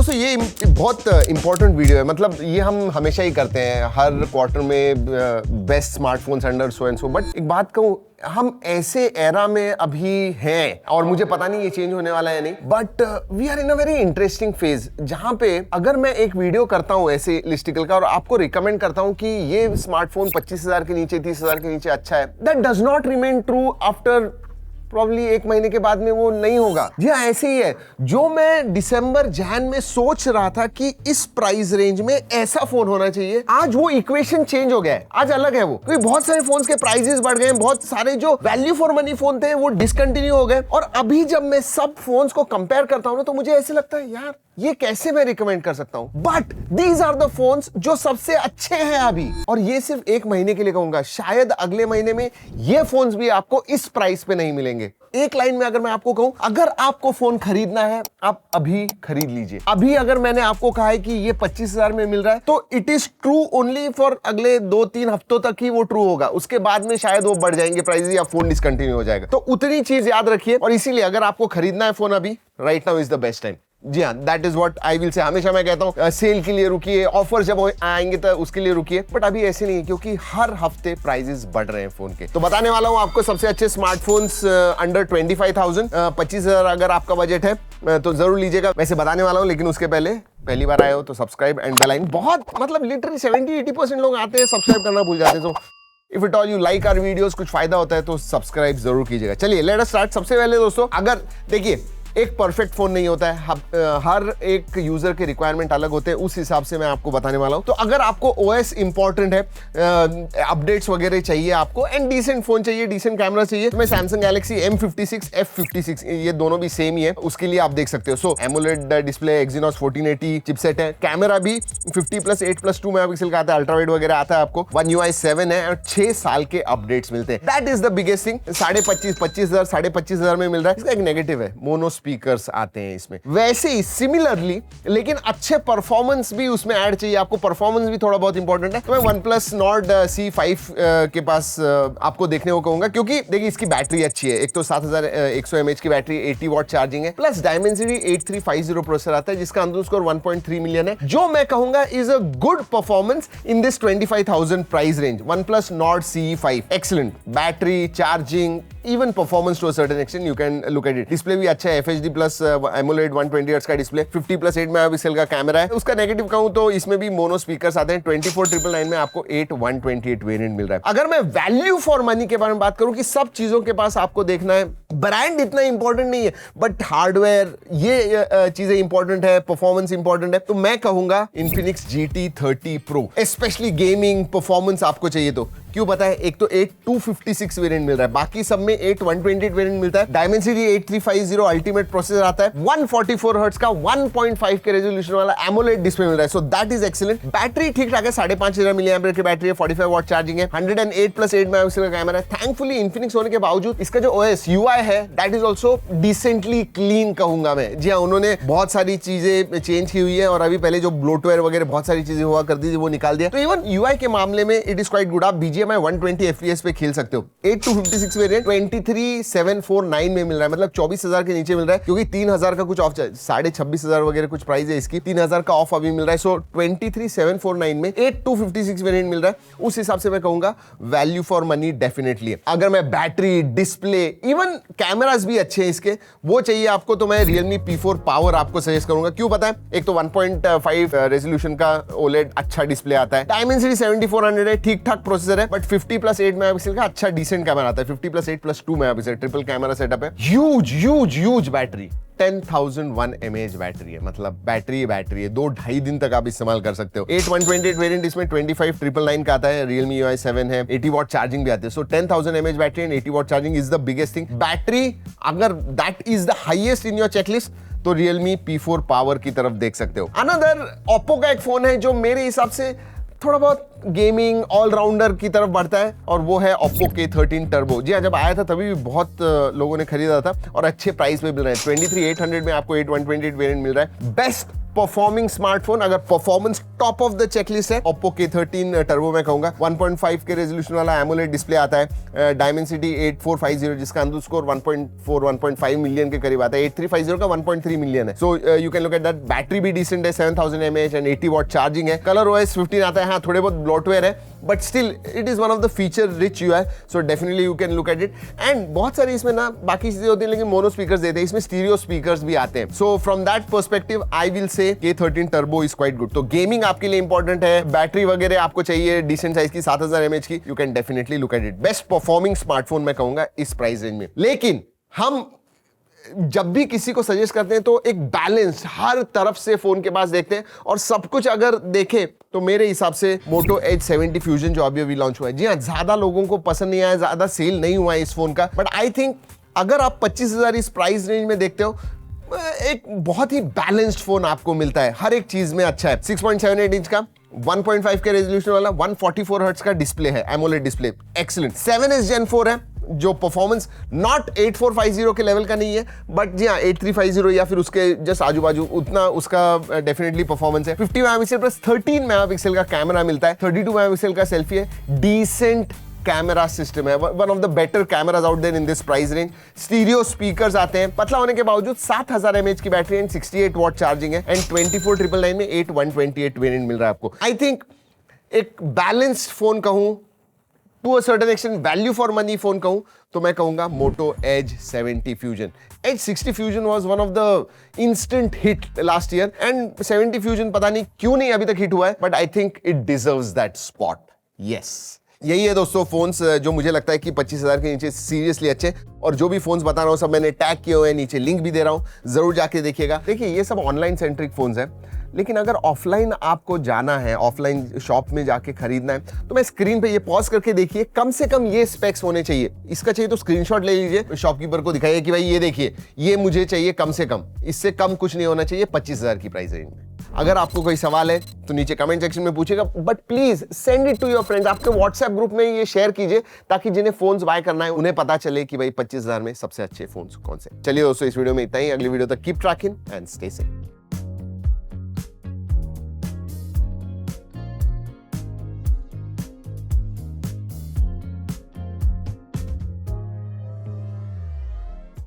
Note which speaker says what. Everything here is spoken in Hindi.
Speaker 1: दोस्तों ये बहुत इंपॉर्टेंट वीडियो है, मतलब ये हम हमेशा ही करते हैं हर क्वार्टर में, best smartphones under so and so. But एक बात कहूँ, हम ऐसे एरा में अभी हैं और मुझे पता नहीं ये चेंज होने वाला है नहीं, but we are in a very interesting phase जहां पे अगर मैं एक वीडियो करता हूं ऐसे लिस्टिकल का और आपको रिकमेंड करता हूं कि ये स्मार्टफोन 25,000 के नीचे 30,000 के नीचे अच्छा है, that does not remain true after probably 1 महीने के बाद में वो नहीं होगा। जी हाँ, ऐसे ही है। जो मैं दिसंबर जैन में सोच रहा था कि इस प्राइस रेंज में ऐसा फोन होना चाहिए, आज वो इक्वेशन चेंज हो गया है, आज अलग है वो, क्योंकि बहुत सारे फोन्स के प्राइसेस बढ़ गए, बहुत सारे जो वैल्यू फॉर मनी फोन थे वो डिसकंटिन्यू हो गए। और अभी जब मैं सब फोन्स को कंपेयर करता हूं ना, तो मुझे ऐसे लगता है यार ये कैसे मैं रिकमेंड कर सकता हूं। But these are the phones जो सबसे अच्छे हैं अभी, और ये सिर्फ 1 महीने के लिए कहूंगा, शायद अगले महीने में ये फोन्स भी आपको इस प्राइस पे नहीं मिलेंगे। एक लाइन में अगर मैं आपको कहूं, अगर आपको फोन खरीदना है आप अभी खरीद लीजिए। अभी अगर मैंने आपको कहा है कि ये 25,000 में मिल रहा है, तो it is true only for अगले 2-3 हफ्तों तक ही वो ट्रू होगा, उसके बाद में शायद वो बढ़ जाएंगे प्राइस या फोन डिसकंटिन्यू हो जाएगा। तो उतनी चीज याद रखिए, और इसीलिए अगर आपको खरीदना है फोन अभी, right now is the best time. जी हाँ, that is what I will say. हमेशा मैं कहता हूँ सेल के लिए रुकिए, ऑफर जब आएंगे तो उसके लिए रुकिए, बट अभी ऐसे नहीं है, क्योंकि हर हफ्ते प्राइसेस बढ़ रहे हैं फोन के। तो बताने वाला हूँ आपको सबसे अच्छे स्मार्टफोन्स अंडर 25,000, 25,000 अगर आपका बजट है तो जरूर लीजिएगा। वैसे बताने वाला हूँ, लेकिन उसके पहले पहली बार आए हो तो सब्सक्राइब एंड बेल आइकन। बहुत मतलब लिटरली 70-80% लोग आते हैं, सब्सक्राइब करना भूल जाते हैं। तो if it all you like our videos, कुछ फायदा होता है तो सब्सक्राइब जरूर कीजिएगा। चलिए लेट अस स्टार्ट। सबसे पहले दोस्तों, अगर देखिए एक परफेक्ट फोन नहीं होता है, हर एक यूजर के रिक्वायरमेंट अलग होते हैं, उस हिसाब से मैं आपको बताने वाला हूं। तो अगर आपको ओएस इंपॉर्टेंट है, अपडेट्स वगैरह चाहिए आपको, एंड डिसेंट फोन चाहिए, डिसेंट कैमरा चाहिए, तो मैं सैमसंग गैलेक्सी M56 F56, ये दोनों भी सेम ही है, उसके लिए आप देख सकते हो। सो एमोलेड डिस्प्ले, एक्सिनोस 1480 चिपसेट है, कैमरा भी 50+8+2 मेगापिक्सल का आता है, अल्ट्रावाइड वगैरह आता है आपको, One UI 7 है, और 6 साल के अपडेट्स मिलते हैं। That is the biggest thing. 25,000 25,000 में मिल रहा है। इसका एक नेगेटिव है, मोनो स्पीकर्स आते हैं इसमें। वैसे ही सिमिलरली, लेकिन अच्छे परफॉर्मेंस भी उसमें ऐड चाहिए आपको, परफॉर्मेंस भी थोड़ा बहुत इंपॉर्टेंट है। तो मैं OnePlus Nord C5 के पास आपको देखने को कहूंगा, क्योंकि देखिए इसकी बैटरी अच्छी है। एक तो 7100 mAh की बैटरी, 80 वॉट चार्जिंग है, प्लस Dimensity 8350 प्रोसेसर आता है, जिसका अंदर स्कोर 1.3 मिलियन है, जो मैं कहूंगा is a good performance in this 25,000 price range. OnePlus Nord CE5 excellent battery, charging, even performance to a certain extent, you can look at it. Display भी अच्छा है, FHD प्लस AMOLED 120 हर्ट्ज का डिस्प्ले, 50+8 मेगापिक्सल का कैमरा है। उसका नेगेटिव कहूं तो इसमें भी मोनो स्पीकर्स आते हैं। 24,999 में आपको 8128 वेरिएंट मिल रहा है। अगर मैं वैल्यू फॉर मनी के बारे में बात करूं कि सब चीजों के पास आपको देखना है, ब्रांड इतना इंपॉर्टेंट नहीं है, बट हार्डवेयर ये चीजें इंपॉर्टेंट है, परफॉर्मेंस इंपॉर्टेंट है, तो मैं कहूंगा Infinix GT30 Pro, specially gaming performance आपको चाहिए तो। क्यों पता है? एक तो 8256 वेरिएंट मिल रहा है, बाकी सब में 8128 वेरिएंट मिलता है। Dimensity 8350 अल्टीमेट प्रोसेसर आता है, 144 हर्ट्ज का 1.5 के रेजोल्यूशन वाला AMOLED डिस्प्ले मिल रहा है, so that is excellent. Battery ठीक ठाक है, 5500 mAh की बैटरी है, 45 वॉट चार्जिंग है, 108+8 मेगापिक्सल का कैमरा है। थैंकफुली इन्फिनिक्स होने के बावजूद इसका जो OS UI है that is also decently clean कहूंगा मैं। जी हाँ, उन्होंने बहुत सारी चीजें चेंज की हुई है, और अभी पहले जो ब्लोटवेयर वगैरह बहुत सारी चीजें हुआ करती थी वो निकाल दिया। तो इवन UI के मामले में इट इज क्वाइट गुड। आप BGMI 120 FPS पे खेल सकते हो। 8256 वेरिएंट 23,749 में मिल रहा है, मतलब 24,000 के नीचे मिल रहा है, क्योंकि 3,000 का कुछ ऑफ, 26,500 वगैरह कुछ प्राइस है इसकी, 3,000 का ऑफ अभी मिल रहा है। सो 23,749 में 8256 वेरिएंट मिल रहा है। उस हिसाब से मैं कहूंगा वैल्यू फॉर मनी डेफिनेटली है। अगर मैं बैटरी, डिस्प्ले, इवन कैमरास भी अच्छे हैं इसके, वो चाहिए आपको, तो मैं Realme P4 Power आपको सजेस्ट करूंगा। क्यों पता है? एक तो 1.5 रेजोल्यूशन का OLED अच्छा डिस्प्ले आता है, Dimensity 7400 है, ठीक ठाक प्रोसेसर है, बट 50+8 मेगापिक्सल का अच्छा डिसेंट कैमरा आता है, 50+8+2 मेगापिक्सल ट्रिपल कैमरा सेटअप है, ह्यूज बैटरी, 10,001 mAh बैटरी है, मतलब बैटरी है, 2-2.5 दिन तक आप इस्तेमाल कर सकते हो। 8128 वेरिएंट इसमें 25,999 का आता है, Realme UI 7 है, 80 वॉट चार्जिंग भी आती है। So 10,000 mAh battery and 80 watt charging is the biggest thing. Battery अगर that is the highest in your checklist, तो Realme P4 Power की तरफ देख सकते हो। अनदर Oppo का एक फोन है जो मेरे हिसाब से थोड़ा बहुत गेमिंग ऑलराउंडर की तरफ बढ़ता है, और वो है Oppo K13 Turbo। जी हाँ, जब आया था तभी भी बहुत लोगों ने खरीदा था, और अच्छे प्राइस पे मिल रहा है। 23,800 में आपको 8128 वेरिएंट मिल रहा है। बेस्ट परफॉर्मिंग स्मार्टफोन, अगर performance top of the checklist है, Oppo K13 टर्बो मैं कहूंगा। 1.5 के रेजोल्यूशन वाला एमोलेड डिस्प्ले आता है, Dimensity 8450 जिसका अंडरस्कोर 1.5 मिलियन के करीब आता है। 8350 का 1.3 मिलियन है। So you can look at that. Battery भी डिसेंट है, 7000 mAh एंड 80 वॉट चार्जिंग है। कलर OS 15 आता है, हाँ थोड़े बहुत ब्लॉटवेयर है, but still it is one of the feature rich UI, so definitely you can look at it. And बहुत सारी इसमें ना बाकी चीजें होती है, लेकिन मोनो स्पीकर्स देते हैं, इसमें स्टीरियो स्पीकर्स भी आते हैं। So from that perspective I will से K13 turbo is quite good. तो गेमिंग आपके लिए इंपॉर्टेंट है, बैटरी वगैरह आपको चाहिए डिसेंट साइज की 7000 mAh की, you can definitely look at it. Best performing smartphone मैं कहूंगा इस प्राइस रेंज में। लेकिन हम जब भी किसी को सजेस्ट करते हैं तो एक बैलेंस हर तरफ से फोन के पास देखते हैं, और सब कुछ अगर देखें तो मेरे हिसाब से Moto Edge 70 Fusion जो अभी लॉन्च हुआ है, जी हाँ, ज्यादा लोगों को पसंद नहीं आया, ज्यादा सेल नहीं हुआ है इस फोन का, बट आई थिंक अगर आप 25,000 इस प्राइस रेंज में देखते हो, एक बहुत ही बैलेंस्ड फोन आपको मिलता है, हर एक चीज में अच्छा है। 6.78 इंच का 1.5 के रेजोल्यूशन वाला 144 हर्ट्ज का डिस्प्ले है, AMOLED display, excellent. 7S Gen 4 है, जो परफॉर्मेंस नॉट 8450 के लेवल का नहीं है, बट जी हाँ 8350 या फिर उसके जस्ट आजू बाजू उतना उसका डेफिनेटली परफॉर्मेंस है। 50 मेगापिक्सल प्लस 13 मेगापिक्सल का कैमरा मिलता है, 32 मेगापिक्सल का सेल्फी है, डिसेंट कैमरा सिस्टम है, one of the better cameras out there in this price range. Stereo speakers आते हैं, पतला होने के बावजूद 7000 mAh की बैटरी एंड 68 वॉट चार्जिंग है, एंड 24999 में 8128 वेरिएंट मिल रहा है आपको। आई थिंक एक बैलेंस्ड फोन कहूं, to a certain extent value for money phone कहूं, तो मैं कहूंगा Moto Edge 70 Fusion। Edge 60 Fusion was one of the instant hit last year, and 70 Fusion पता नहीं क्यों नहीं अभी तक हिट हुआ है, but I think it deserves that spot. Yes. यही है दोस्तों फोन्स जो मुझे लगता है कि 25,000 के नीचे सीरियसली अच्छे, और जो भी फोन्स बता रहा हूँ सब मैंने टैग किए हुए हैं, नीचे लिंक भी दे रहा हूँ, जरूर जाके देखिएगा। देखिए ये सब ऑनलाइन सेंट्रिक फोन्स हैं, लेकिन अगर ऑफलाइन आपको जाना है, ऑफलाइन शॉप में जाके खरीदना है, तो मैं स्क्रीन पे ये पॉज करके देखिए, कम से कम ये स्पेक्स होने चाहिए। इसका चाहिए तो स्क्रीनशॉट ले लीजिए, शॉपकीपर को दिखाइए कि भाई ये देखिए, ये मुझे चाहिए कम से कम, इससे कम कुछ नहीं होना चाहिए 25,000 की प्राइस रेंज में। अगर आपको कोई सवाल है तो नीचे कमेंट सेक्शन में पूछेगा, but please send it to your friends, आपके व्हाट्सएप ग्रुप में ये शेयर कीजिए, ताकि जिन्हें फोन्स बाय करना है उन्हें पता चले कि भाई 25,000 में सबसे अच्छे फोन्स कौन से। चलिए दोस्तों, इस वीडियो में इतना ही। अगली वीडियो तक keep trekking and stay safe.